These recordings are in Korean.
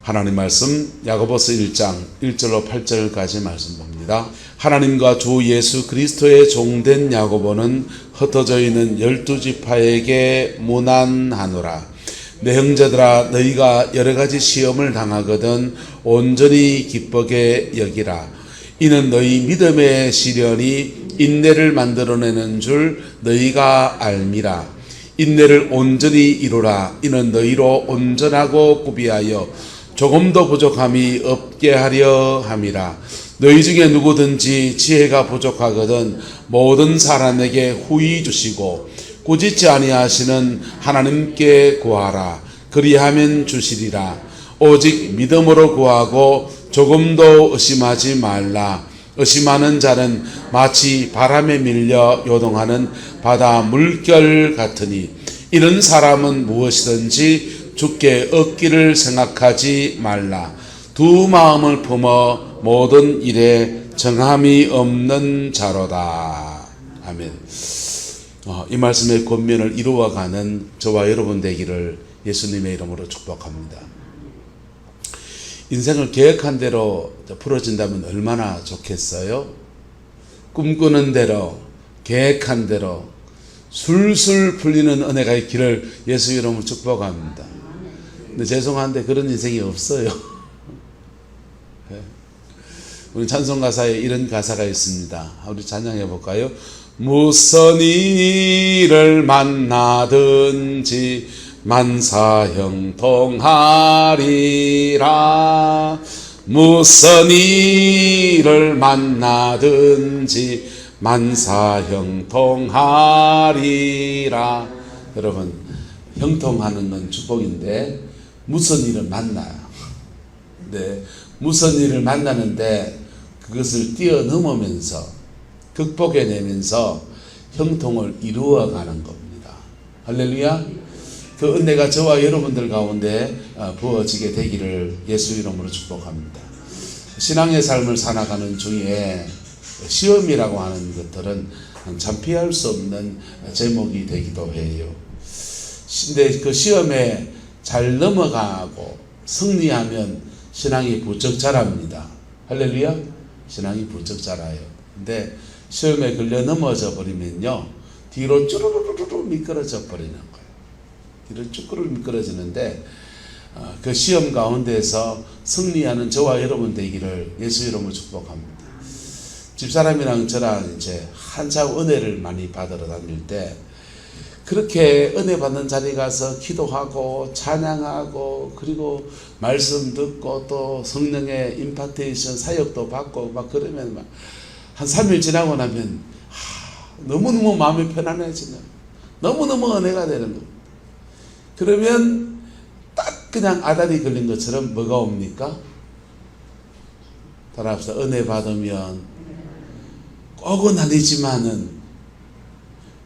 하나님 말씀 야고보서 1장 1절로 8절까지 말씀 봅니다. 하나님과 주 예수 그리스도의 종된 야고보는 흩어져 있는 12지파에게 문안하노라. 내 형제들아, 너희가 여러가지 시험을 당하거든 온전히 기쁘게 여기라. 이는 너희 믿음의 시련이 인내를 만들어내는 줄 너희가 알미라. 인내를 온전히 이루라. 이는 너희로 온전하고 구비하여 조금도 부족함이 없게 하려 함이라. 너희 중에 누구든지 지혜가 부족하거든 모든 사람에게 후히 주시고 꾸짖지 아니하시는 하나님께 구하라. 그리하면 주시리라. 오직 믿음으로 구하고 조금도 의심하지 말라. 의심하는 자는 마치 바람에 밀려 요동하는 바다 물결 같으니 이런 사람은 무엇이든지 주께 얻기를 생각하지 말라. 두 마음을 품어 모든 일에 정함이 없는 자로다. 아멘. 이 말씀의 권면을 이루어가는 저와 여러분 되기를 예수님의 이름으로 축복합니다. 인생을 계획한 대로 풀어진다면 얼마나 좋겠어요? 꿈꾸는 대로, 계획한 대로 술술 풀리는 은혜가의 길을 예수 이름으로 축복합니다. 근데 죄송한데 그런 인생이 없어요. 우리 찬송 가사에 이런 가사가 있습니다. 우리 찬양해 볼까요? 무슨 일을 만나든지 만사형통하리라. 무슨 일을 만나든지 만사형통하리라. 여러분, 형통하는 건 축복인데 무슨 일을 만나요. 네, 무슨 일을 만나는데 그것을 뛰어넘으면서 극복해내면서 형통을 이루어가는 겁니다. 할렐루야. 그 은혜가 저와 여러분들 가운데 부어지게 되기를 예수 이름으로 축복합니다. 신앙의 삶을 살아가는 중에 시험이라고 하는 것들은 참 피할 수 없는 제목이 되기도 해요. 근데 그 시험에 잘 넘어가고 승리하면 신앙이 부쩍 자랍니다. 할렐루야. 신앙이 부쩍 자라요. 근데 시험에 걸려 넘어져 버리면요, 뒤로 쭈루루루루 미끄러져 버리는 거예요. 뒤로 쭈꾸르 미끄러지는데 그 시험 가운데서 승리하는 저와 여러분 되기를 예수 이름으로 축복합니다. 집사람이랑 저랑 이제 한참 은혜를 많이 받으러 다닐 때 그렇게 은혜 받는 자리에 가서 기도하고 찬양하고 그리고 말씀 듣고 또 성령의 임파테이션 사역도 받고 막 그러면 막 한 3일 지나고 나면 너무너무 마음이 편안해지는, 너무너무 은혜가 되는 겁니다. 그러면 딱 그냥 아다리 걸린 것처럼 뭐가 옵니까? 따라합시다. 은혜 받으면 꼭은 아니지만은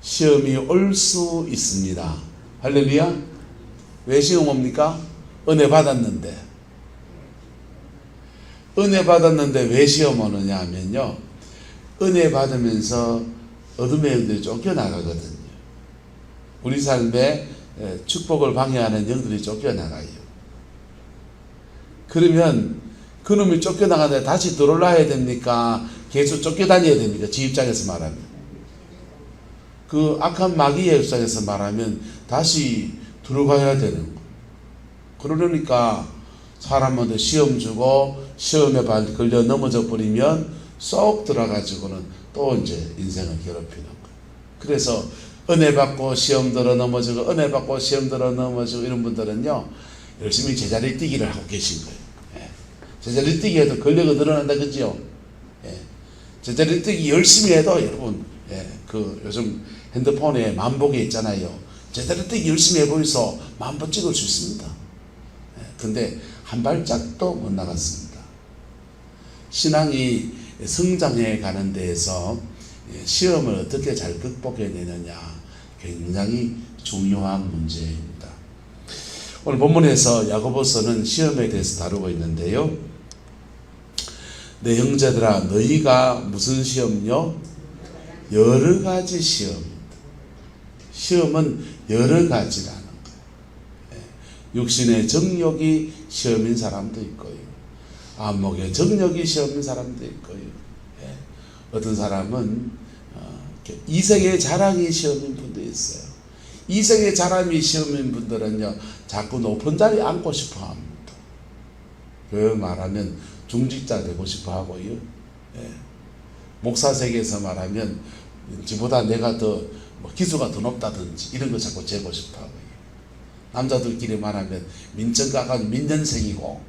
시험이 올 수 있습니다. 할렐루야. 왜 시험 옵니까? 은혜 받았는데. 은혜 받았는데 왜 시험 오느냐 하면요, 은혜 받으면서 어둠의 영들이 쫓겨나가거든요. 우리 삶에 축복을 방해하는 영들이 쫓겨나가요. 그러면 그놈이 쫓겨나가는데 다시 들어올라야 됩니까? 계속 쫓겨다녀야 됩니까? 지 입장에서 말하면. 그 악한 마귀의 입장에서 말하면 다시 들어가야 되는 거예요. 그러니까 사람한테 시험 주고 시험에 걸려 넘어져 버리면 쏙 들어가지고는 또 이제 인생을 괴롭히는 거예요. 그래서 은혜 받고 시험 들어 넘어지고 은혜 받고 시험 들어 넘어지고 이런 분들은요, 열심히 제자리 뛰기를 하고 계신 거예요. 제자리 뛰기 해도 근력이 늘어난다, 그죠? 제자리 뛰기 열심히 해도 여러분, 그 요즘 핸드폰에 만보기 있잖아요. 제자리 뛰기 열심히 해보이소 만보 찍을 수 있습니다. 근데 한 발짝도 못 나갔습니다. 신앙이 성장해 가는 데에서 시험을 어떻게 잘 극복해내느냐 굉장히 중요한 문제입니다. 오늘 본문에서 야고보서는 시험에 대해서 다루고 있는데요, 내 형제들아, 너희가 무슨 시험요? 여러 가지 시험입니다. 시험은 여러 가지라는 거예요. 육신의 정욕이 시험인 사람도 있고요. 안목의 정력이 시험인 사람도 있고요. 예. 어떤 사람은 이생의 자랑이 시험인 분도 있어요. 이생의 자랑이 시험인 분들은요, 자꾸 높은 자리에 앉고 싶어 합니다. 그 말하면 중직자 되고 싶어 하고요. 예. 목사 세계에서 말하면 지보다 내가 더 기수가 더 높다든지 이런 거 자꾸 재고 싶어 하고요. 남자들끼리 말하면 민정가가 민년생이고,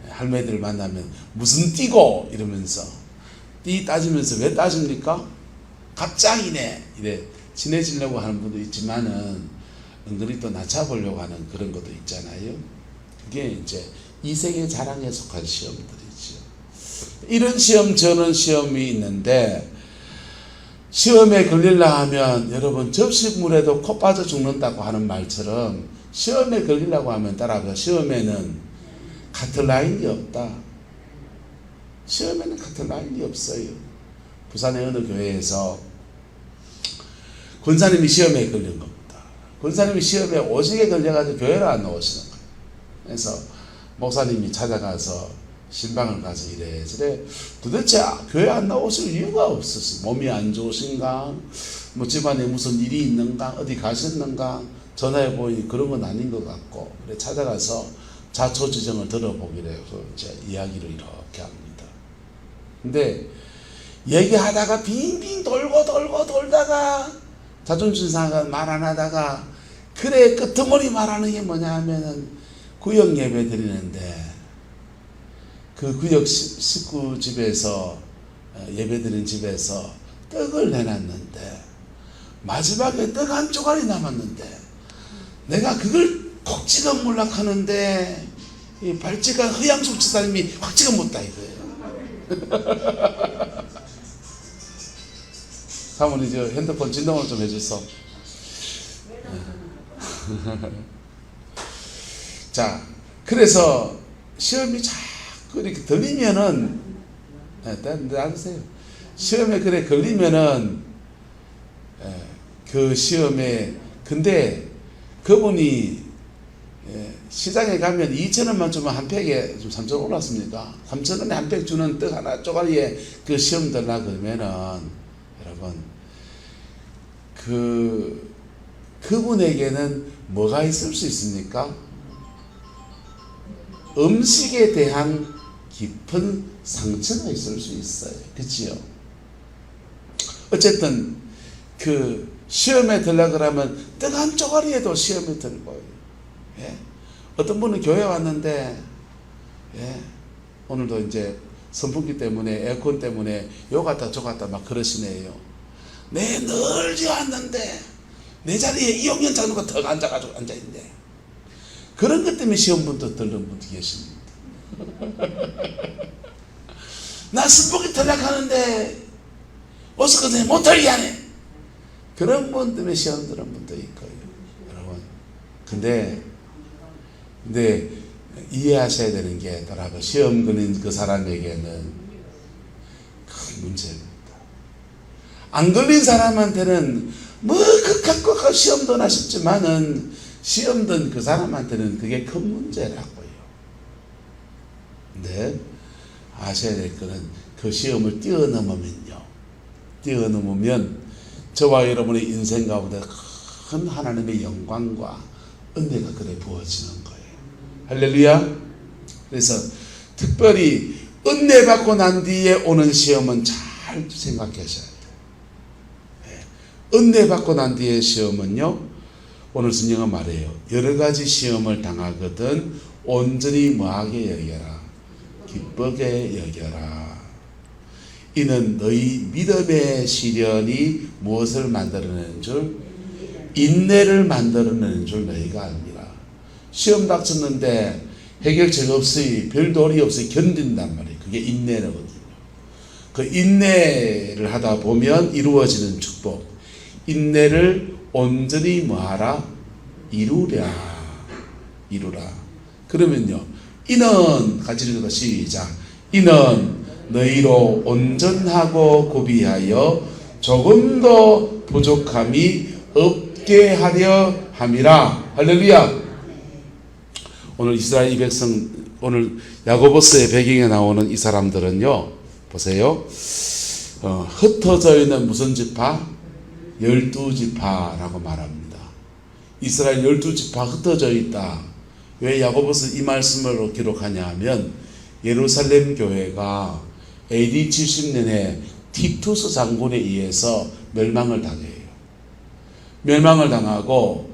할매들 만나면 무슨 띠고 이러면서 띠 따지면서 왜 따집니까? 갑장이네 이래 친해지려고 하는 분도 있지만은 은근히 또 낮춰보려고 하는 그런 것도 있잖아요. 그게 이제 이생의 자랑에 속한 시험들이죠. 이런 시험 저런 시험이 있는데, 시험에 걸리려 하면 여러분 접시물에도 코 빠져 죽는다고 하는 말처럼 시험에 걸리려고 하면 따라서 시험에는 카트라인이 없다. 시험에는 카트라인이 없어요. 부산의 어느 교회에서 권사님이 시험에 걸린 겁니다. 권사님이 시험에 오직에 걸려가지고 교회를 안 나오시는 거예요. 그래서 목사님이 찾아가서 신방을 가서 이래저래 도대체 교회 안 나오실 이유가 없었어요. 몸이 안 좋으신가? 뭐 집안에 무슨 일이 있는가? 어디 가셨는가? 전화해 보니 그런 건 아닌 것 같고, 그래 찾아가서 자초지정을 들어보기로 해서 이제 이야기를 이렇게 합니다. 근데 얘기하다가 빙빙 돌다가 자존심 상하가 말 안 하다가, 그래 끄트머리 말하는 게 뭐냐 하면은 구역 예배 드리는데 그 구역 식구 집에서 예배 드린 집에서 떡을 내놨는데 마지막에 떡 한 조각이 남았는데 내가 그걸 콕 찍어 몰락하는데 이 발찌간 허양숙 지사님이 확 찍어 못다 이거예요. 사모님 저 핸드폰 진동을 좀 해줬어. 자, 그래서 시험이 자꾸 이렇게 들리면은, 나가세요. 시험에 그래 걸리면은, 그 시험에, 근데 그분이 시장에 가면 2,000원만 주면 한 팩에 좀 3,000원 올랐습니까? 3,000원에 한 팩 주는 떡 하나 쪼가리에 그 시험 들라 그러면은, 여러분, 그분에게는 뭐가 있을 수 있습니까? 음식에 대한 깊은 상처가 있을 수 있어요. 그치요? 어쨌든, 그, 시험에 들라 그러면 떡 한 쪼가리에도 시험에 들고, 예? 어떤 분은 교회 왔는데, 예? 오늘도 이제 선풍기 때문에, 에어컨 때문에 요 갔다 저 갔다 막 그러시네요. 내 널리 왔는데, 내 자리에 2학년 장로가 턱 앉아가지고 앉아있네. 그런 것 때문에 시험분도 들는 분도 계십니다. 나 선풍기 들락하는데 어서까지 못 들게 하네. 그런 분 때문에 시험 드는 분도 있고요. 여러분, 근데 이해하셔야 되는 게, 여러분, 시험 걸린 그 사람에게는 큰 문제입니다. 안 걸린 사람한테는 뭐 극학극학 시험 도나 싶지만은 시험 든 그 사람한테는 그게 큰 문제라고요. 근데 아셔야 될 거는 그 시험을 뛰어넘으면 저와 여러분의 인생 가운데 큰 하나님의 영광과 은혜가 그래 부어지는 거예요. 할렐루야. 그래서 특별히 은혜 받고 난 뒤에 오는 시험은 잘 생각하셔야 돼요. 은혜 받고 난 뒤에 시험은요, 오늘 성경은 말해요. 여러 가지 시험을 당하거든 온전히 뭐하게 여겨라? 기쁘게 여겨라. 이는 너희 믿음의 시련이 무엇을 만들어내는 줄? 인내를 만들어내는 줄 너희가 압니다. 시험 닥쳤는데 해결책 없이 별 도리 없이 견딘단 말이에요. 그게 인내거든요. 그 인내를 하다 보면 이루어지는 축복. 인내를 온전히 뭐하라? 이루라. 그러면요, 이는 같이 읽어봐. 시작. 이는 너희로 온전하고 고비하여 조금도 부족함이 없게 하려 함이라. 할렐루야. 오늘 이스라엘 이 백성, 오늘 야고보서의 배경에 나오는 이 사람들은요, 보세요. 흩어져 있는 무슨 지파? 12지파라고 말합니다. 이스라엘 12지파 흩어져 있다. 왜 야고보서 이 말씀을 기록하냐 하면 예루살렘 교회가 AD 70년에 티투스 장군에 의해서 멸망을 당해요. 멸망을 당하고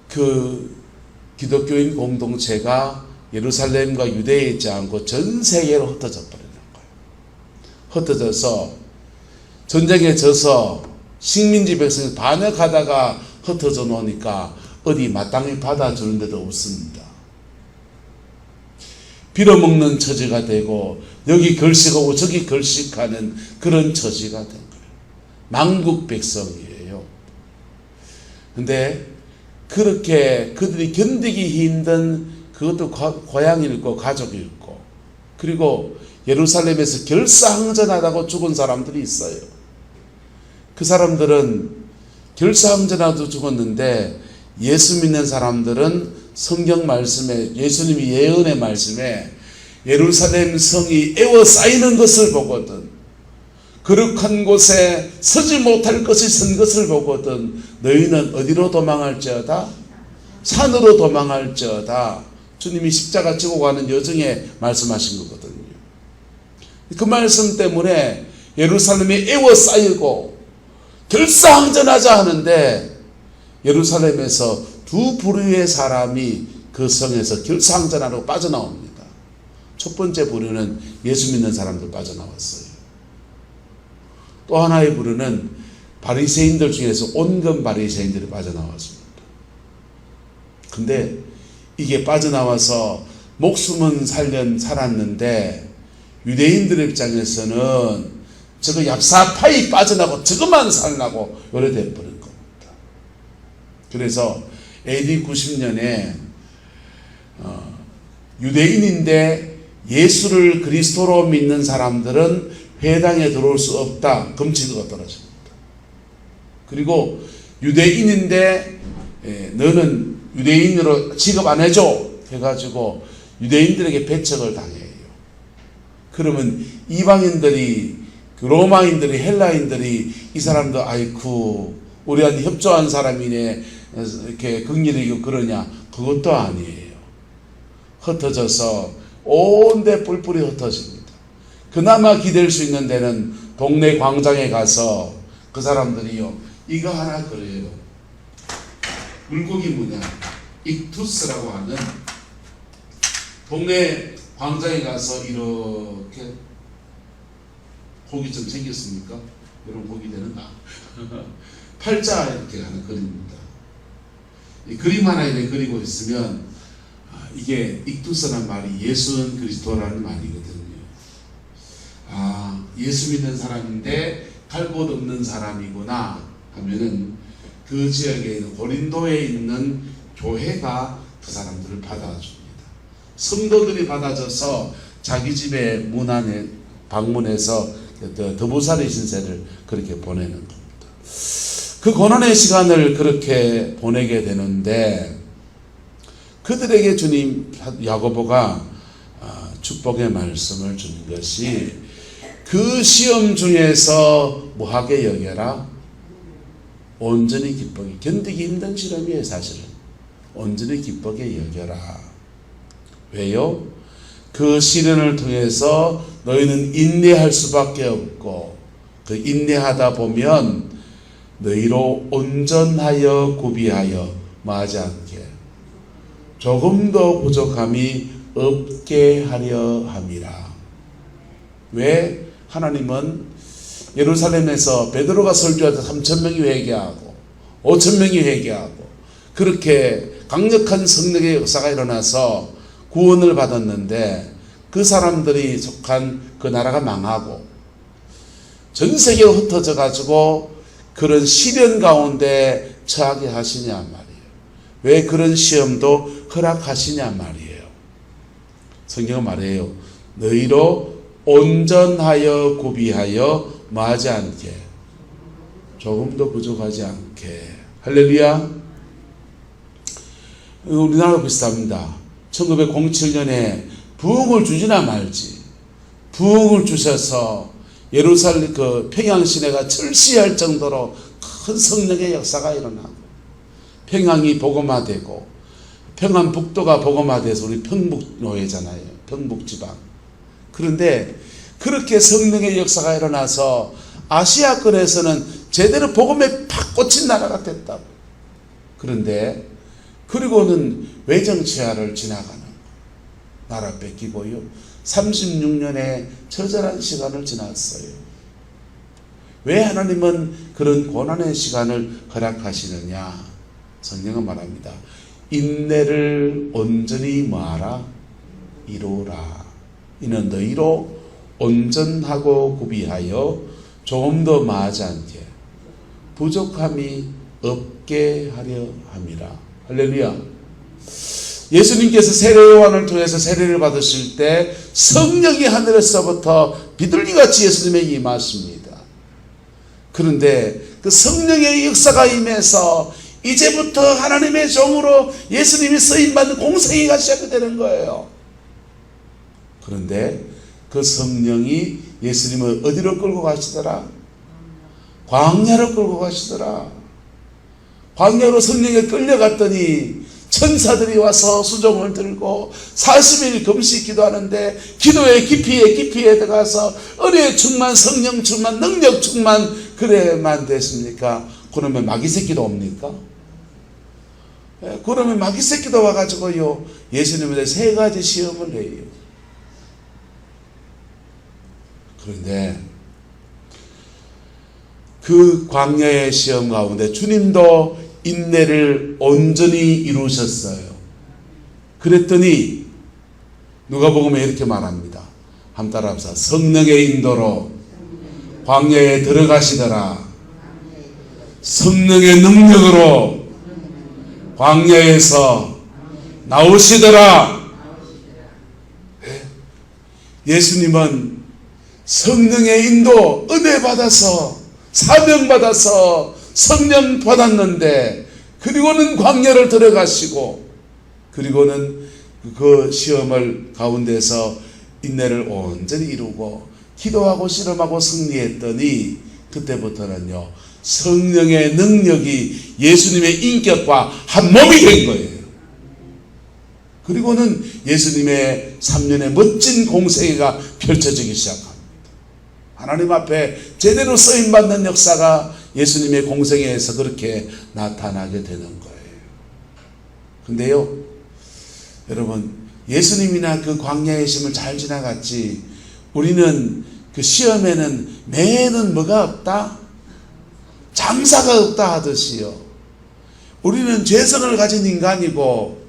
그 기독교인 공동체가 예루살렘과 유대에 있지 않고 전 세계로 흩어져 버리는 거예요. 흩어져서 전쟁에 져서 식민지 백성이 반역하다가 흩어져 놓으니까 어디 마땅히 받아주는 데도 없습니다. 빌어먹는 처지가 되고 여기 결식하고 저기 결식하는 그런 처지가 된 거예요. 망국 백성이에요. 근데 그렇게 그들이 견디기 힘든 그것도 고향이 있고 가족이 있고 그리고 예루살렘에서 결사항전하다고 죽은 사람들이 있어요. 그 사람들은 결사항전하도 죽었는데 예수 믿는 사람들은 성경 말씀에 예수님이 예언의 말씀에 예루살렘 성이 에워싸이는 것을 보거든 거룩한 곳에 서지 못할 것이 선 것을 보거든 너희는 어디로 도망할지어다? 산으로 도망할지어다. 주님이 십자가 지고 가는 여정에 말씀하신 거거든요. 그 말씀 때문에 예루살렘이 에워싸이고 결사항전하자 하는데 예루살렘에서 두 부류의 사람이 그 성에서 결사항전하러 빠져나옵니다. 첫 번째 부류는 예수 믿는 사람들 빠져나왔어요. 또 하나의 부류는 바리새인들 중에서 온건 바리새인들이 빠져나왔습니다. 근데 이게 빠져나와서 목숨은 살았는데 유대인들의 입장에서는 저거 얍사파이 빠져나고 저것만 살라고 요래 돼버린 겁니다. 그래서 AD 90년에 유대인인데 예수를 그리스도로 믿는 사람들은 회당에 들어올 수 없다. 금지가 떨어집니다. 그리고 유대인인데 너는 유대인으로 취급 안 해줘 해가지고 유대인들에게 배척을 당해요. 그러면 이방인들이 로마인들이 헬라인들이 이 사람도 아이쿠 우리한테 협조한 사람이네 이렇게 긍휼히 그러냐? 그것도 아니에요. 흩어져서 온데 뿔뿔이 흩어집니다. 그나마 기댈 수 있는 데는 동네 광장에 가서 그 사람들이요 이거 하나 그래요. 물고기 뭐냐? 익투스라고 하는 동네 광장에 가서 이렇게 고기 좀 생겼습니까? 이런 고기 되는가? 팔자 이렇게 하는 그림입니다. 이 그림 하나 이렇게 그리고 있으면 이게 익투스란 말이 예수는 그리스도라는 말이거든요. 예수 믿는 사람인데 갈 곳 없는 사람이구나 하면은 그 지역에 있는 고린도에 있는 교회가 그 사람들을 받아줍니다. 성도들이 받아줘서 자기 집에 문 안에 방문해서 더보살의 신세를 그렇게 보내는 겁니다. 그 고난의 시간을 그렇게 보내게 되는데 그들에게 주님 야고보가 축복의 말씀을 주는 것이 그 시험 중에서 뭐하게 여겨라? 온전히 기쁘게 견디기 힘든 시험이에요. 사실은 온전히 기쁘게 여겨라. 왜요? 그 시련을 통해서 너희는 인내할 수밖에 없고 그 인내하다 보면 너희로 온전하여 구비하여 뭐하지 않게 조금도 부족함이 없게 하려 함이라. 왜? 하나님은 예루살렘에서 베드로가 설교할 때 3,000명이 회개하고 5,000명이 회개하고 그렇게 강력한 성령의 역사가 일어나서 구원을 받았는데 그 사람들이 속한 그 나라가 망하고 전 세계로 흩어져 가지고 그런 시련 가운데 처하게 하시냐 말이에요. 왜 그런 시험도 허락하시냐 말이에요. 성경은 말해요. 너희로 온전하여 구비하여 뭐하지 않게 조금도 부족하지 않게. 할렐루야. 우리나라도 비슷합니다. 1907년에 부흥을 주지나 말지 부흥을 주셔서 예루살렘 그 평양 시내가 철시할 정도로 큰 성령의 역사가 일어나고 평양이 복음화되고 평안북도가 복음화돼서 우리 평북노예잖아요. 평북지방. 그런데 그렇게 성령의 역사가 일어나서 아시아권에서는 제대로 복음에 팍 꽂힌 나라가 됐다고. 그런데 그리고는 외정치하를 지나가는 나라 뺏기고요. 36년의 처절한 시간을 지났어요. 왜 하나님은 그런 고난의 시간을 허락하시느냐? 성경은 말합니다. 인내를 온전히 뭐하라? 이루라. 이는 너희로 온전하고 구비하여 조금 더 마하지 않게 부족함이 없게 하려 함이라. 할렐루야. 예수님께서 세례요한을 통해서 세례를 받으실 때 성령이 하늘에서부터 비둘기같이 예수님에 임하십니다. 그런데 그 성령의 역사가 임해서 이제부터 하나님의 종으로 예수님이 쓰임받는 공생애가 시작이 되는 거예요. 그런데 그 성령이 예수님을 어디로 끌고 가시더라? 광야로 끌고 가시더라. 광야로 성령에 끌려갔더니 천사들이 와서 수종을 들고 40일 금식 기도하는데 기도의 깊이에 들어가서 은혜 충만, 성령 충만, 능력 충만 그래만 됐습니까? 그러면 마귀 새끼도 옵니까? 그러면 마귀 새끼도 와가지고요 예수님에 대해 세 가지 시험을 해요. 그런데 그 광야의 시험 가운데 주님도 인내를 온전히 이루셨어요. 그랬더니 누가복음에 이렇게 말합니다. 한번 따라합시다. 성령의 인도로 광야에 들어가시더라. 성령의 능력으로 광야에서 나오시더라. 예수님은 성령의 인도 은혜 받아서 사명 받아서 성령 받았는데 그리고는 광야를 들어가시고 그리고는 그 시험을 가운데서 인내를 온전히 이루고 기도하고 실험하고 승리했더니 그때부터는요 성령의 능력이 예수님의 인격과 한 몸이 된 거예요. 그리고는 예수님의 3년의 멋진 공생애가 펼쳐지기 시작합니다. 하나님 앞에 제대로 쓰임받는 역사가 예수님의 공생애에서 그렇게 나타나게 되는 거예요. 근데요 여러분 예수님이나 그 광야의 시험을 잘 지나갔지 우리는 그 시험에는 매는 뭐가 없다? 장사가 없다 하듯이요. 우리는 죄성을 가진 인간이고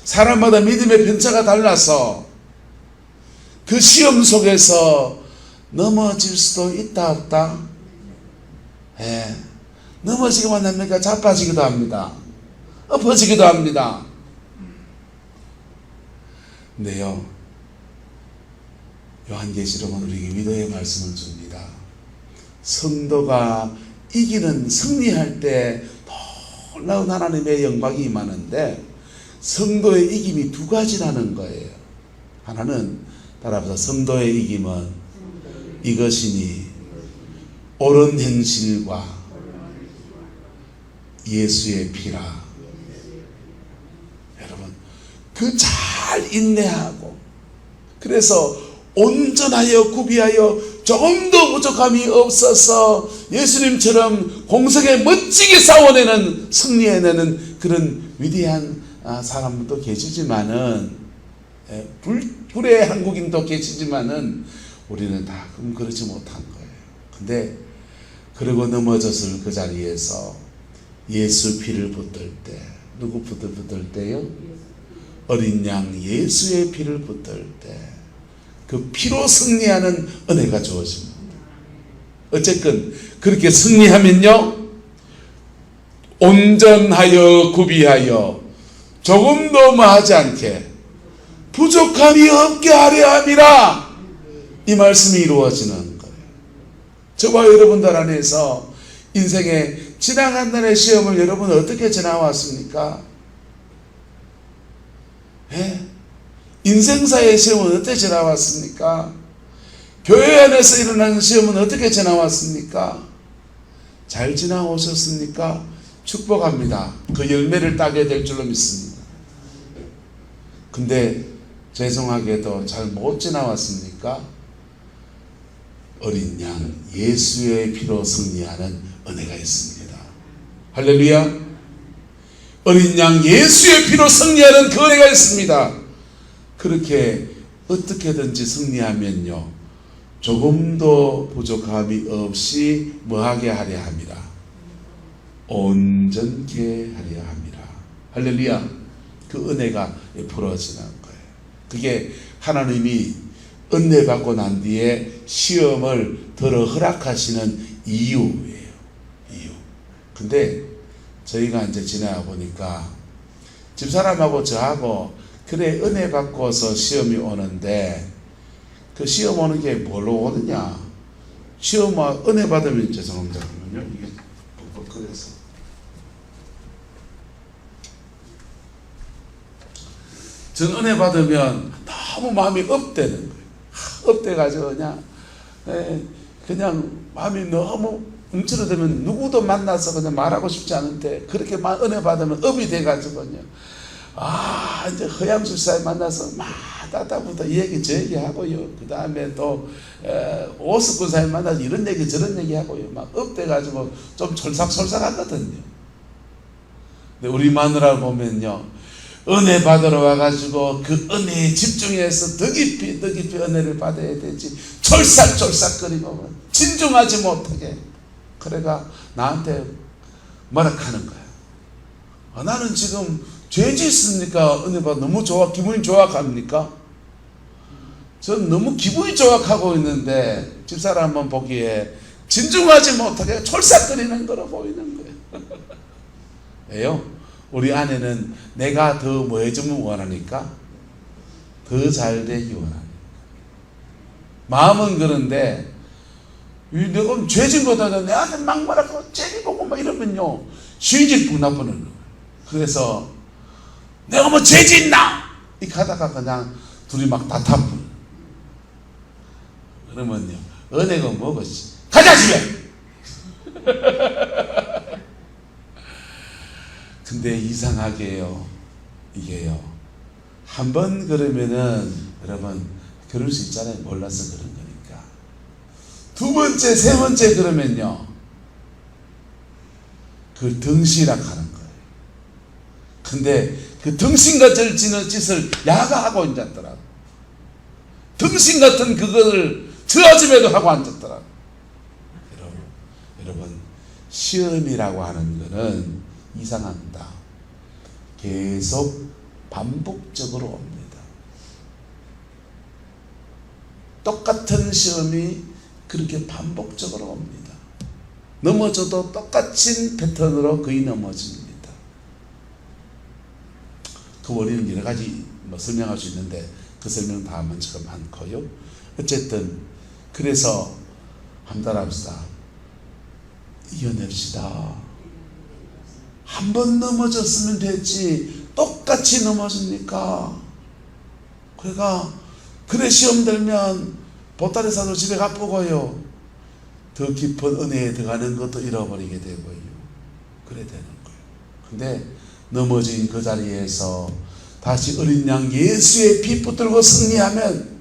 사람마다 믿음의 편차가 달라서 그 시험 속에서 넘어질 수도 있다 없다? 예. 넘어지기만 합니까? 자빠지기도 합니다. 엎어지기도 합니다. 근데요 요한계시록은 우리에게 위로의 말씀을 줍니다. 성도가 이기는 승리할 때 놀라운 하나님의 영광이 임하는데 성도의 이김이 두 가지라는 거예요. 하나는 따라서 성도의 이김은 이것이니 옳은 행실과 예수의 피라. 여러분 그 잘 인내하고 그래서 온전하여 구비하여 조금도 부족함이 없어서 예수님처럼 공성에 멋지게 싸워내는 승리해내는 그런 위대한 사람도 계시지만은 불의 한국인도 계시지만은 우리는 다 그러지 못한 거예요. 근데 그러고 넘어졌을 그 자리에서 예수 피를 붙들 때 누구 붙들 때요? 어린 양 예수의 피를 붙들 때 그 피로 승리하는 은혜가 주어집니다. 어쨌든 그렇게 승리하면요 온전하여 구비하여 조금도 뭐하지 않게 부족함이 없게 하려 함이라. 이 말씀이 이루어지는 거예요. 저와 여러분들 안에서 인생의 지나간 날의 시험을 여러분 어떻게 지나왔습니까? 예? 인생사의 시험은 어떻게 지나왔습니까? 교회 안에서 일어나는 시험은 어떻게 지나왔습니까? 잘 지나오셨습니까? 축복합니다. 그 열매를 따게 될 줄로 믿습니다. 근데 죄송하게도 잘 못 지나왔습니까? 어린 양 예수의 피로 승리하는 은혜가 있습니다. 할렐루야. 어린 양 예수의 피로 승리하는 그 은혜가 있습니다. 그렇게 어떻게든지 승리하면요, 조금도 부족함이 없이 뭐하게 하려 합니다? 온전케 하려 합니다. 할렐루야. 그 은혜가 풀어지는 거예요. 그게 하나님이 은혜 받고 난 뒤에 시험을 덜어 허락하시는 이유예요. 이유. 근데 저희가 이제 지나가 보니까 집사람하고 저하고 그래 은혜 받고서 시험이 오는데 그 시험 오는 게 뭘로 오느냐? 시험 은혜 받으면 죄송합니다. 그러면요 이게 뻑뻑해서 전 은혜 받으면 너무 마음이 업되는 거예요. 업돼가지고 그냥 마음이 너무 움츠러들면 누구도 만나서 그냥 말하고 싶지 않은데 그렇게 은혜 받으면 업이 돼가지고요. 이제 허양술사에 만나서 막 따다부터 이 얘기 저 얘기 하고요. 그 다음에 또 오스꾼사에 만나서 이런 얘기 저런 얘기 하고요. 막 업돼가지고 좀 솔삭솔삭하거든요. 근데 우리 마누라 보면요, 은혜 받으러 와가지고 그 은혜에 집중해서 더 깊이 은혜를 받아야 되지, 쫄싹쫄싹거리고 진중하지 못하게 그래가 나한테 뭐라 하는 거야. 나는 지금 죄 짓습니까? 은혜 받아 너무 좋아, 기분이 좋아갑니까? 전 너무 기분이 좋아하고 있는데 집사람은 보기에 진중하지 못하게 촐싹거리는 거로 보이는 거예요. 왜요? 우리 아내는 내가 더 뭐 해주면 원하니까? 더 잘 되기 원하니까. 마음은 그런데 내가 죄진 거다 내한테 막 말하고 째리고 막 이러면요 시집 나쁘는 거예요. 그래서 내가 뭐 죄짓나? 이렇게 하다가 그냥 둘이 막 다타분. 그러면요 은혜가 뭐겠지? 가자 집에! 근데 이상하게요, 이게요, 한번 그러면은 여러분 그럴 수 있잖아요. 몰라서 그런 거니까. 두 번째, 세 번째 그러면요 그 덩시락 하는 거예요. 근데 그 덩신 같은 짓을 야가하고 앉았더라고. 덩신 같은 그거를 저 아줌에도 하고 앉았더라고. 여러분 시험이라고 하는 거는 이상합니다. 계속 반복적으로 옵니다. 똑같은 시험이 그렇게 반복적으로 옵니다. 넘어져도 똑같은 패턴으로 거의 넘어집니다. 그 원인은 여러 가지 설명할 수 있는데 그 설명은 다음은 지금 많고요. 어쨌든 그래서 한번 합시다. 이겨냅시다. 한 번 넘어졌으면 됐지 똑같이 넘어집니까? 그러니까 그래 시험 들면 보따리 사도 집에 가쁘고요, 더 깊은 은혜에 들어가는 것도 잃어버리게 되고요. 그래 되는 거예요. 근데 넘어진 그 자리에서 다시 어린 양 예수의 피 붙들고 승리하면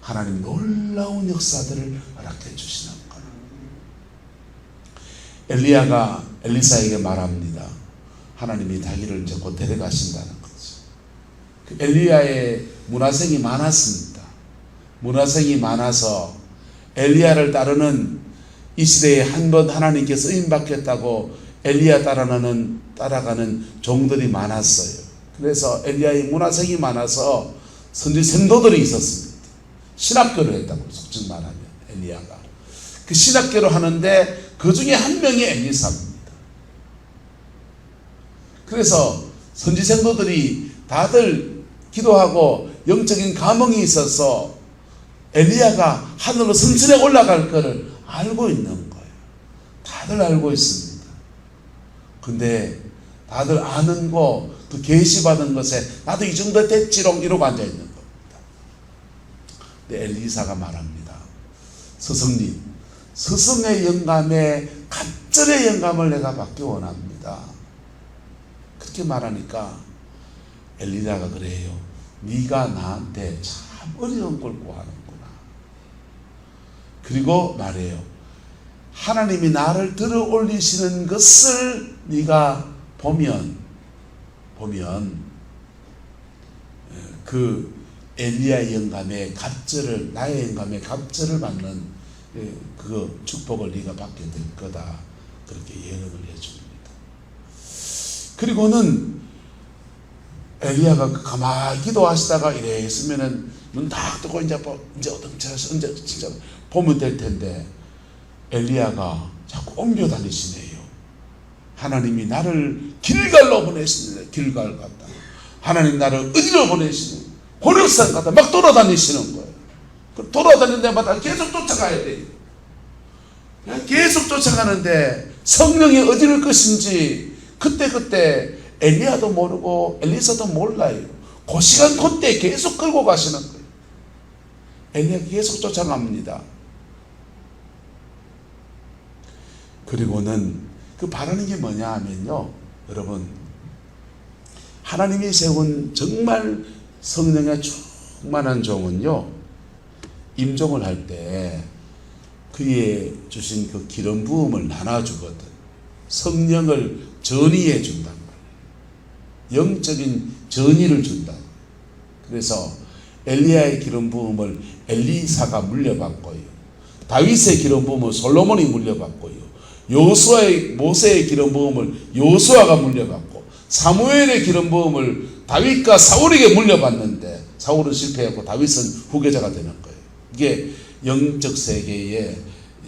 하나님 놀라운 역사들을 허락해 주시는 거예요. 엘리야가 엘리사에게 말합니다. 하나님이 자기를 이제 곧 데려가신다는 거죠. 그 엘리야의 문화생이 많았습니다. 문화생이 많아서 엘리야를 따르는 이 시대에 한 번 하나님께 쓰임 받겠다고 엘리야 따라가는 종들이 많았어요. 그래서 엘리야의 문화생이 많아서 선지 생도들이 있었습니다. 신학교를 했다고 속칭 말하면 엘리야가 그 신학교를 하는데 그 중에 한 명이 엘리사입니다. 그래서 선지 생도들이 다들 기도하고 영적인 감흥이 있어서 엘리야가 하늘로 성천에 올라갈 것을 알고 있는 거예요. 다들 알고 있습니다. 근데 다들 아는 거 그 계시받은 것에 나도 이 정도 됐지롱 이러고 앉아있는 겁니다. 근데 엘리사가 말합니다. 스승님, 스승의 영감에 갑절의 영감을 내가 받기 원합니다. 그렇게 말하니까 엘리사가 그래요. 네가 나한테 참 어려운 걸 구하는구나. 그리고 말해요. 하나님이 나를 들어 올리시는 것을 네가 보면 그 엘리야의 영감의 갑절을, 나의 영감의 갑절을 받는 그 축복을 네가 받게 될 거다. 그렇게 예언을 해줍니다. 그리고는 엘리야가 가만히 기도하시다가 이래 있으면은 눈 딱 뜨고 이제 진짜 보면 될 텐데 엘리야가 자꾸 옮겨 다니시네요. 하나님이 나를 길갈로 보내시네. 길갈 갔다. 하나님 나를 어디로 보내시네. 고력산 갔다. 막 돌아다니시는 거예요. 돌아다니는 데마다 계속 쫓아가야 돼요. 계속 쫓아가는데 성령이 어디를 것인지 그때 엘리야도 모르고 엘리사도 몰라요. 그 시간 그때 계속 끌고 가시는 거예요. 엘리야가 계속 쫓아갑니다. 그리고는 그 바라는 게 뭐냐 하면요, 여러분, 하나님이 세운 정말 성령에 충만한 종은요, 임종을 할 때 그의 주신 그 기름 부음을 나눠주거든. 성령을 전이해 준단 말이에요. 영적인 전이를 준다. 그래서 엘리야의 기름 부음을 엘리사가 물려받고요, 다윗의 기름 부음을 솔로몬이 물려받고요, 모세의 기름 부음을 요수아가 물려받고, 사무엘의 기름 부음을 다윗과 사울에게 물려받는데 사울은 실패했고 다윗은 후계자가 되는 거예요. 이게 영적 세계의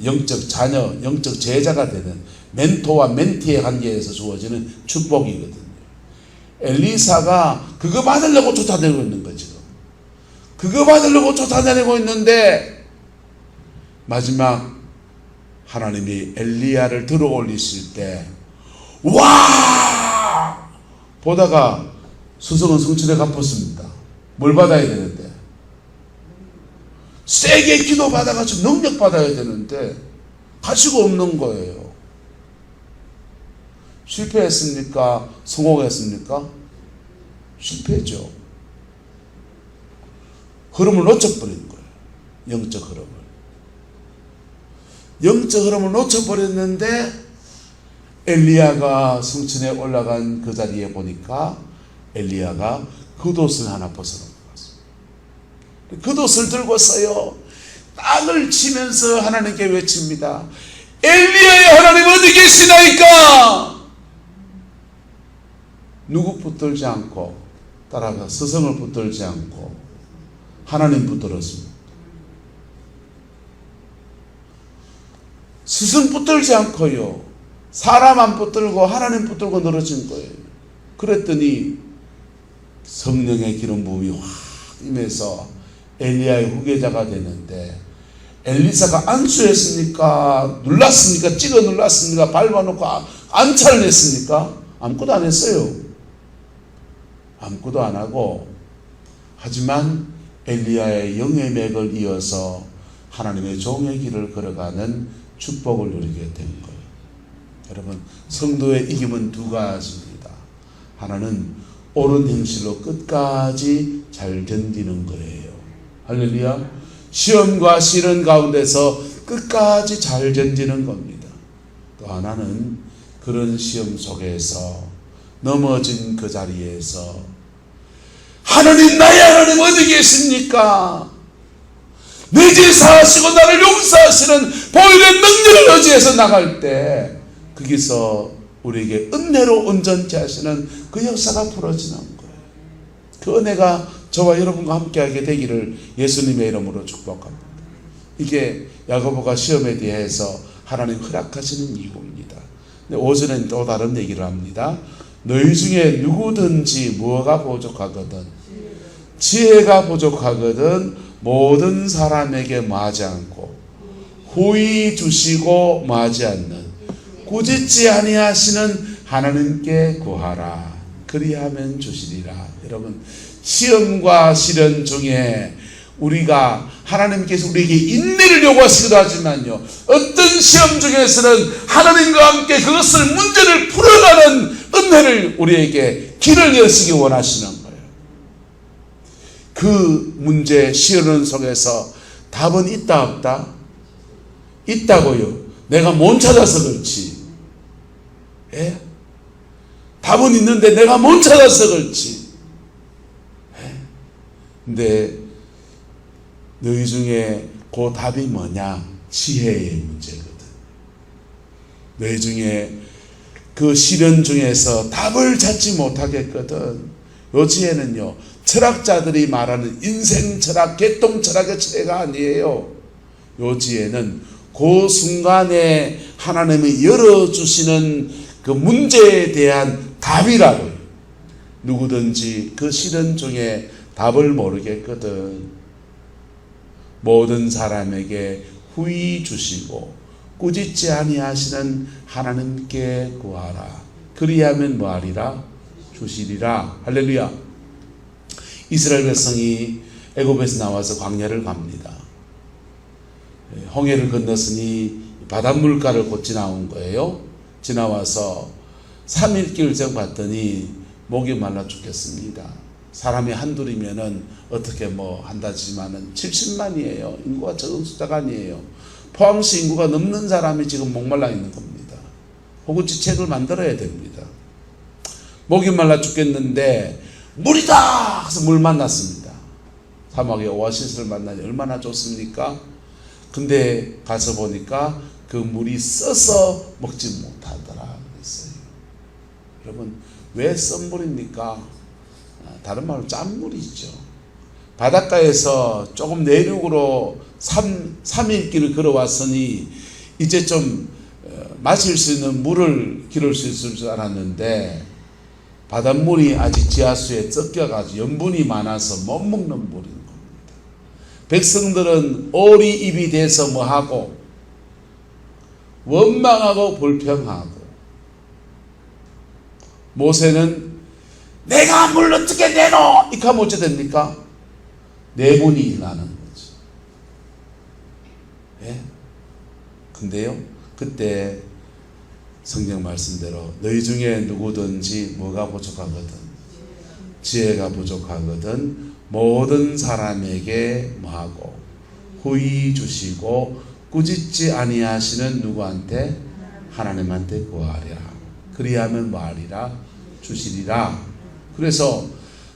영적 자녀, 영적 제자가 되는 멘토와 멘티의 관계에서 주어지는 축복이거든요. 엘리사가 그거 받으려고 쫓아내고 있는 거죠. 그거 받으려고 쫓아내고 있는데 마지막 하나님이 엘리야를 들어 올리실 때, 와! 보다가 스승은 성취에 갚았습니다. 뭘 받아야 되는데? 세게 기도 받아가지고 능력 받아야 되는데 가지고 없는 거예요. 실패했습니까? 성공했습니까? 실패죠. 흐름을 놓쳐버린 거예요. 영적 흐름을. 영적 흐름을 놓쳐버렸는데 엘리야가 성층에 올라간 그 자리에 보니까 엘리야가 겉옷을 하나 벗어놓은 것 같습니다. 겉옷을 들고서요, 땅을 치면서 하나님께 외칩니다. 엘리야의 하나님 어디 계시나이까? 누구 붙들지 않고, 따라가 스승을 붙들지 않고 하나님 붙들었습니다. 스승 붙들지 않고요, 사람 안 붙들고 하나님 붙들고 늘어진 거예요. 그랬더니 성령의 기름 부음이 확 임해서 엘리야의 후계자가 되는데, 엘리사가 안수했습니까? 눌렀습니까? 찍어 눌렀습니까? 밟아놓고 안차를 냈습니까? 아무것도 안 했어요. 아무것도 안 하고, 하지만 엘리야의 영의 맥을 이어서 하나님의 종의 길을 걸어가는 축복을 누리게 된 거예요. 여러분, 성도의 이김은 두 가지입니다. 하나는 옳은 행실로 끝까지 잘 견디는 거예요. 할렐루야. 시험과 시련 가운데서 끝까지 잘 견디는 겁니다. 또 하나는 그런 시험 속에서 넘어진 그 자리에서 하나님, 나의 하나님 어디 계십니까? 내 죄 사하시고 나를 용서하시는 보혈의 능력을 의지해서 나갈 때 거기서 우리에게 은혜로 온전케 하시는 그 역사가 풀어지는 거예요. 그 은혜가 저와 여러분과 함께하게 되기를 예수님의 이름으로 축복합니다. 이게 야고보가 시험에 대해서 하나님 허락하시는 이유입니다. 근데 오전엔 또 다른 얘기를 합니다. 너희 중에 누구든지 뭐가 부족하거든, 지혜가 부족하거든 모든 사람에게 마지 않고 후히 주시고 마지 않는 꾸짖지 아니하시는 하나님께 구하라. 그리하면 주시리라. 여러분, 시험과 시련 중에 우리가 하나님께서 우리에게 인내를 요구하시기도 하지만요, 어떤 시험 중에서는 하나님과 함께 그것을 문제를 풀어가는 은혜를 우리에게 길을 여시기 원하시는 거예요. 그 문제 시련 속에서 답은 있다 없다? 있다고요. 내가 못 찾아서 그렇지. 예? 답은 있는데 내가 못 찾아서 그렇지. 예? 근데 너희 중에 그 답이 뭐냐? 지혜의 문제거든. 너희 중에 그 시련 중에서 답을 찾지 못하겠거든. 요 지혜는요, 철학자들이 말하는 인생 철학, 개똥 철학의 지혜가 아니에요. 요 지혜는 그 순간에 하나님이 열어주시는 그 문제에 대한 답이라고요. 누구든지 그 시련 중에 답을 모르겠거든. 모든 사람에게 후히 주시고 꾸짖지 아니하시는 하나님께 구하라. 그리하면 뭐하리라? 주시리라. 할렐루야. 이스라엘 백성이 애굽에서 나와서 광야를 갑니다. 홍해를 건넜으니 바닷물가를 곧 지나온 거예요. 지나와서 3일길 정 봤더니 목이 말라 죽겠습니다. 사람이 한둘이면은 어떻게 뭐 한다지만은 70만이에요. 인구가 적은 숫자가 아니에요. 포항시 인구가 넘는 사람이 지금 목말라 있는 겁니다. 호구지책을 만들어야 됩니다. 목이 말라 죽겠는데 물이다! 그래서 물 만났습니다. 사막의 오아시스를 만나니 얼마나 좋습니까? 근데 가서 보니까 그 물이 써서 먹지 못하더라 그랬어요. 여러분, 왜 썬 물입니까? 다른 말로 짠 물이죠. 바닷가에서 조금 내륙으로 3일 길을 걸어왔으니 이제 좀 마실 수 있는 물을 기를 수 있을 줄 알았는데 바닷물이 아직 지하수에 섞여가지고 염분이 많아서 못 먹는 물인 겁니다. 백성들은 오리 입이 돼서 뭐하고 원망하고 불평하고, 모세는 내가 물 어떻게 내놓? 이까 뭐 어째 됩니까? 내분이 나는 거죠. 예? 근데요, 그때 성경 말씀대로 너희 중에 누구든지 뭐가 부족하거든? 지혜가 부족하거든 모든 사람에게 뭐하고 후히 주시고 꾸짖지 아니하시는 누구한테? 하나님한테 구하리라. 그리하면 뭐하리라? 주시리라. 그래서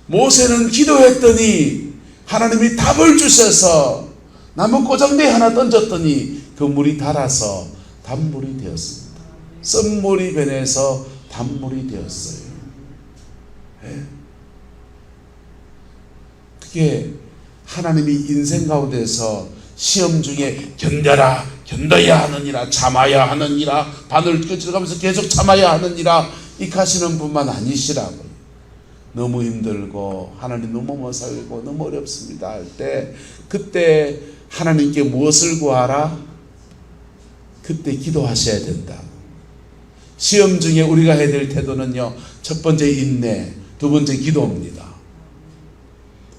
모세는 기도했더니 하나님이 답을 주셔서 나무 꼬장대 하나 던졌더니 그 물이 달아서 단물이 되었습니다. 썬물이 변해서 단물이 되었어요. 네. 그게 하나님이 인생 가운데서 시험 중에 견뎌라, 견뎌야 하느니라, 참아야 하느니라, 바늘 끄질러가면서 계속 참아야 하느니라 이카시는 분만 아니시라고요. 너무 힘들고 하나님 너무 못 살고 너무 어렵습니다 할 때, 그때 하나님께 무엇을 구하라? 그때 기도하셔야 된다. 시험 중에 우리가 해야 될 태도는요, 첫 번째 인내, 두 번째 기도입니다.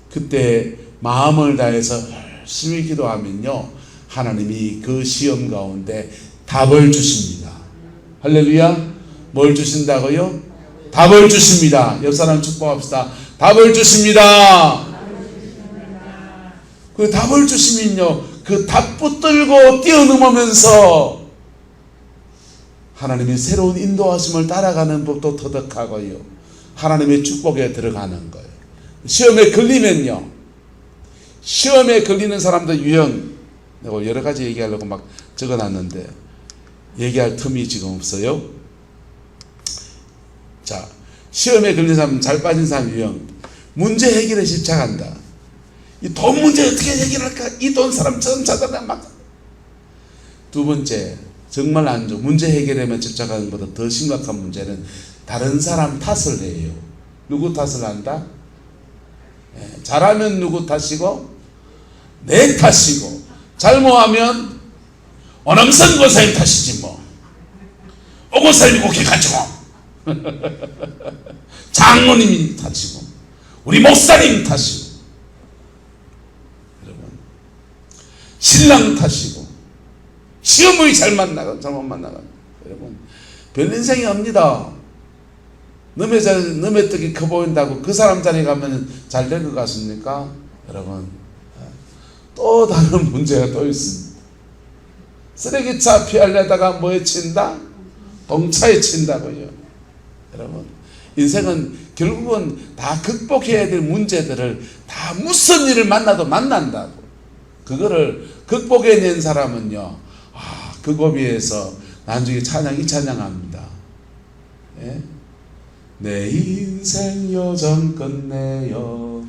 그때 마음을 다해서 열심히 기도하면요, 하나님이 그 시험 가운데 답을 주십니다. 할렐루야. 뭘 주신다고요? 답을 주십니다. 옆 사람 축복합시다. 답을 주십니다. 그 답을 주시면요, 그 답 붙들고 뛰어넘으면서 하나님의 새로운 인도하심을 따라가는 법도 터득하고요, 하나님의 축복에 들어가는 거예요. 시험에 걸리면요, 시험에 걸리는 사람들 유형, 내가 여러 가지 얘기하려고 막 적어놨는데 얘기할 틈이 지금 없어요. 자, 시험에 걸린 사람, 잘 빠진 사람 유형, 문제 해결에 집착한다. 이 돈 문제 어떻게 해결할까? 이 돈 사람 처음 찾아내 막. 두 번째, 정말 안 좋은 문제 해결에만 집착하는 것보다 더 심각한 문제는 다른 사람 탓을 해요. 누구 탓을 한다? 잘하면 누구 탓이고? 내 탓이고, 잘못하면 오남선 고사님 탓이지 뭐. 오고사님이 곡해가지고 장로님 탓이고 우리 목사님 탓이고 여러분 신랑 탓이고 시어머니 잘못 만나가 여러분 별 인생이 없니다. 너의 떡이 커 보인다고 그 사람 자리에 가면 잘 될 것 같습니까? 여러분 또 다른 문제가 또 있습니다. 쓰레기차 피하려다가 뭐에 친다? 동차에 친다고요. 여러분 인생은 결국은 다 극복해야 될 문제들을 다 무슨 일을 만나도 만난다고. 그거를 극복해낸 사람은요 그 고비에서 나중에 이 찬양합니다. 예? 내 인생 여정 끝내요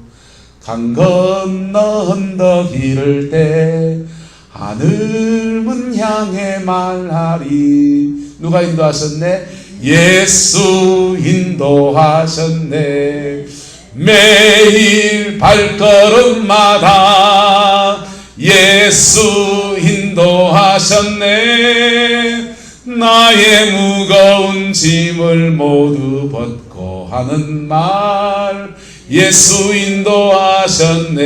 강 건너 언덕 이를 때 하늘문 향해 말하리. 누가 인도하셨네? 예수 인도하셨네. 매일 발걸음마다 예수 인도하셨네. 나의 무거운 짐을 모두 벗고 하는 말 예수 인도하셨네.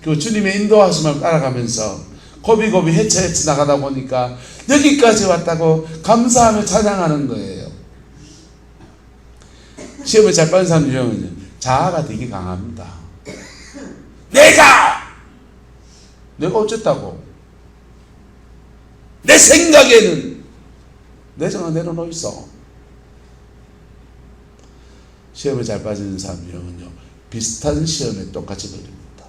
그 주님의 인도하심을 따라가면서 고비고비 헤쳐헤쳐 나가다 보니까 여기까지 왔다고 감사하며 찬양하는 거예요. 시험에 잘 빠진 사람 중에는 자아가 되게 강합니다. 내가 어쨌다고? 내 생각에는 내정을 내려놓있어. 시험에 잘 빠지는 사람 중에는요 비슷한 시험에 똑같이 걸립니다.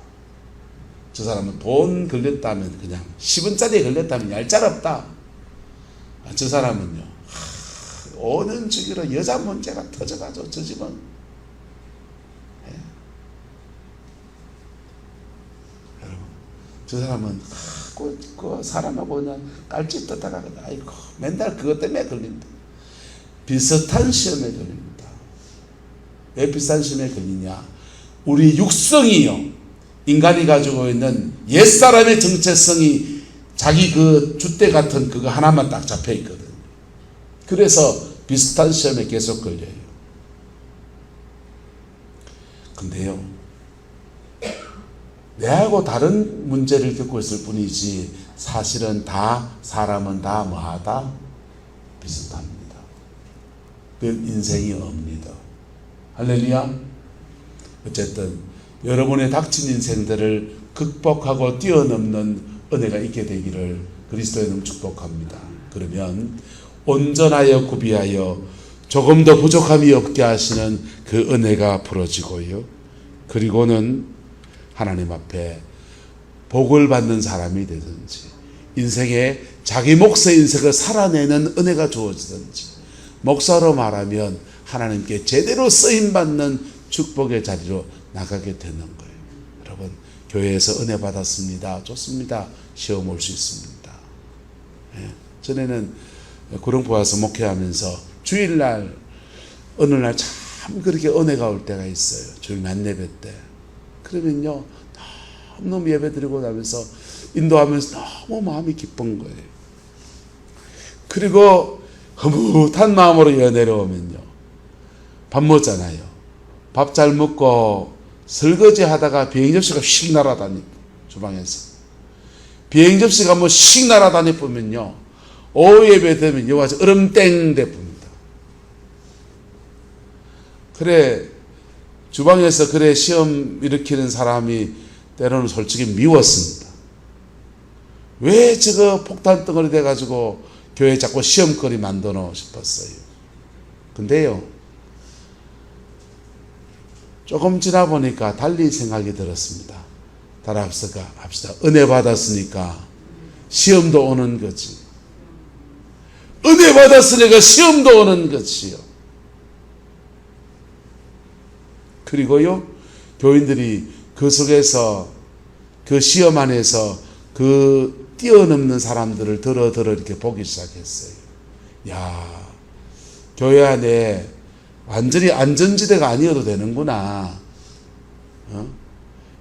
저 사람은 돈 걸렸다면 그냥 10원짜리에 걸렸다면 얄짤없다. 저 사람은요 오는 주기로 여자 문제가 터져가지고 저 집은 여러분 저 사람은 그 사람하고 그냥 깔짓 뜯다가 아이고 맨날 그것 때문에 걸린다. 비슷한 시험에 걸립니다. 왜 비슷한 시험에 걸리냐? 우리 육성이요 인간이 가지고 있는 옛사람의 정체성이 자기 그 줏대 같은 그거 하나만 딱 잡혀 있거든. 그래서 비슷한 시험에 계속 걸려요. 근데요 내하고 다른 문제를 겪고 있을 뿐이지 사실은 사람은 다 뭐하다? 비슷합니다. 별 인생이 없니다. 할렐루야. 어쨌든 여러분의 닥친 인생들을 극복하고 뛰어넘는 은혜가 있게 되기를 그리스도의 이름으로 축복합니다. 그러면 온전하여 구비하여 조금 더 부족함이 없게 하시는 그 은혜가 부러지고요. 그리고는 하나님 앞에 복을 받는 사람이 되든지 인생에 자기 몫의 인생을 살아내는 은혜가 주어지든지 목사로 말하면 하나님께 제대로 쓰임받는 축복의 자리로 나가게 되는 거예요. 여러분 교회에서 은혜 받았습니다. 좋습니다. 시험 올 수 있습니다. 예. 전에는 구룡포 와서 목회하면서 주일날 어느 날 참 그렇게 은혜가 올 때가 있어요. 주일 만예배 때. 그러면요 너무 예배 드리고 나면서 인도하면서 너무 마음이 기쁜 거예요. 그리고 흐뭇한 마음으로 내려오면요 밥 먹잖아요. 밥 잘 먹고 설거지 하다가 비행 접시가 휙 날아다니고 주방에서 비행 접시가 뭐 휙 날아다니면요 오후 예배 되면 여기 와서 얼음땡 대쁩니다. 그래 주방에서 그래 시험 일으키는 사람이 때로는 솔직히 미웠습니다. 왜 저거 폭탄 덩어리 돼가지고 교회 자꾸 시험거리 만들어 싶었어요. 근데요 조금 지나 보니까 달리 생각이 들었습니다. 따라합시다. 은혜 받았으니까 시험도 오는 거지. 은혜 받았으니까 시험도 오는 것이요. 그리고요 교인들이 그 속에서 그 시험 안에서 그 뛰어넘는 사람들을 들어 이렇게 보기 시작했어요. 야, 교회 안에 완전히 안전지대가 아니어도 되는구나.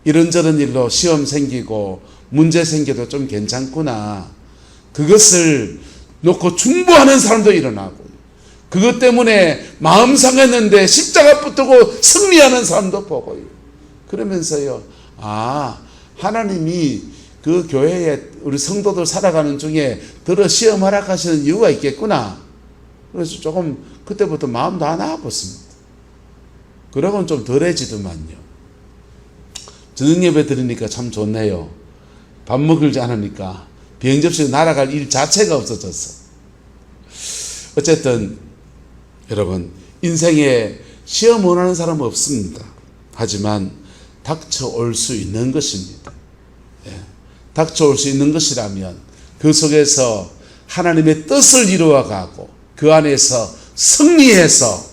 이런저런 일로 시험 생기고 문제 생겨도 좀 괜찮구나. 그것을 놓고 중보하는 사람도 일어나고 그것 때문에 마음 상했는데 십자가 붙들고 승리하는 사람도 보고요. 그러면서요, 하나님이 그 교회에 우리 성도들 살아가는 중에 들어 시험 허락하시는 이유가 있겠구나. 그래서 조금 그때부터 마음도 안 아팠습니다. 그러고는 좀 덜해지더만요. 저녁 예배 드리니까 참 좋네요. 밥 먹을지 않으니까 비행 접시로 날아갈 일 자체가 없어졌어. 어쨌든 여러분, 인생에 시험 원하는 사람은 없습니다. 하지만 닥쳐올 수 있는 것입니다. 닥쳐올 수 있는 것이라면 그 속에서 하나님의 뜻을 이루어가고 그 안에서 승리해서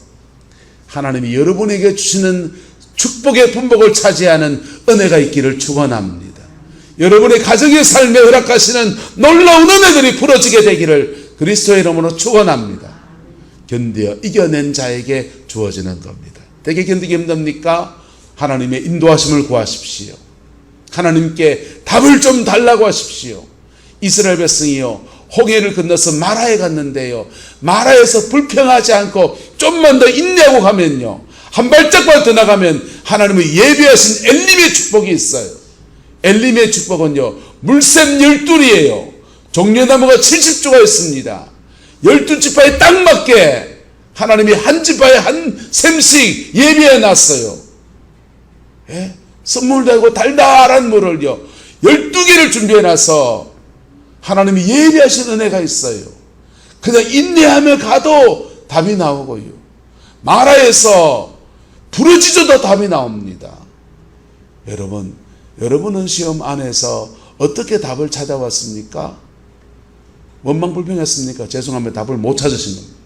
하나님이 여러분에게 주시는 축복의 분복을 차지하는 은혜가 있기를 축원합니다. 여러분의 가정의 삶에 허락하시는 놀라운 은혜들이 풀어지게 되기를 그리스도의 이름으로 축원합니다. 견디어 이겨낸 자에게 주어지는 겁니다. 되게 견디기 힘듭니까? 하나님의 인도하심을 구하십시오. 하나님께 답을 좀 달라고 하십시오. 이스라엘 백성이요, 홍해를 건너서 마라에 갔는데요, 마라에서 불평하지 않고 좀만 더 인내하고 가면요, 한 발짝만 더 나가면 하나님의 예비하신 엘림의 축복이 있어요. 엘림의 축복은요, 물샘 12이에요. 종려나무가 70조가 있습니다. 12지파에 딱 맞게 하나님이 한 지파에 한 샘씩 예비해 놨어요. 선물도 하고 달달한 물을요, 12개를 준비해 놔서 하나님이 예비하신 은혜가 있어요. 그냥 인내하며 가도 답이 나오고요, 마라에서 부르짖어도 답이 나옵니다. 여러분은 시험 안에서 어떻게 답을 찾아왔습니까? 원망불평했습니까? 죄송하면 답을 못 찾으신 겁니다.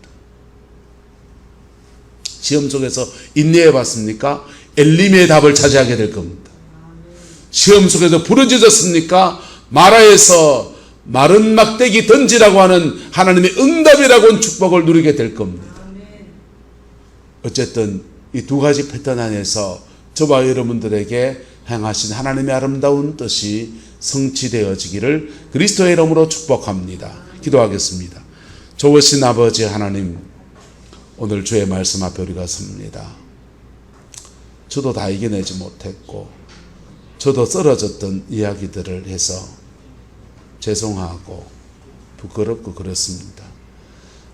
시험 속에서 인내해 봤습니까? 엘림의 답을 차지하게 될 겁니다. 시험 속에서 부르짖었습니까? 마라에서 마른 막대기 던지라고 하는 하나님의 응답이라고 하는 축복을 누리게 될 겁니다. 어쨌든 이 두 가지 패턴 안에서 저와 여러분들에게 행하신 하나님의 아름다운 뜻이 성취되어지기를 그리스도의 이름으로 축복합니다. 기도하겠습니다. 좋으신 아버지 하나님, 오늘 주의 말씀 앞에 우리가 섭니다. 저도 다 이겨내지 못했고 저도 쓰러졌던 이야기들을 해서 죄송하고 부끄럽고 그렇습니다.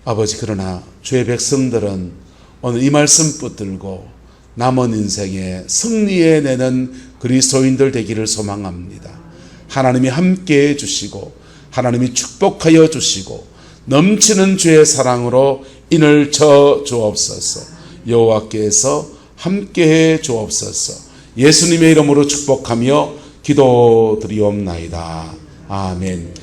아버지, 그러나 주의 백성들은 오늘 이 말씀 붙들고 남은 인생에 승리해내는 그리스도인들 되기를 소망합니다. 하나님이 함께해 주시고 하나님이 축복하여 주시고 넘치는 주의 사랑으로 인을 쳐 주옵소서. 여호와께서 함께해 주옵소서. 예수님의 이름으로 축복하며 기도드리옵나이다. 아멘.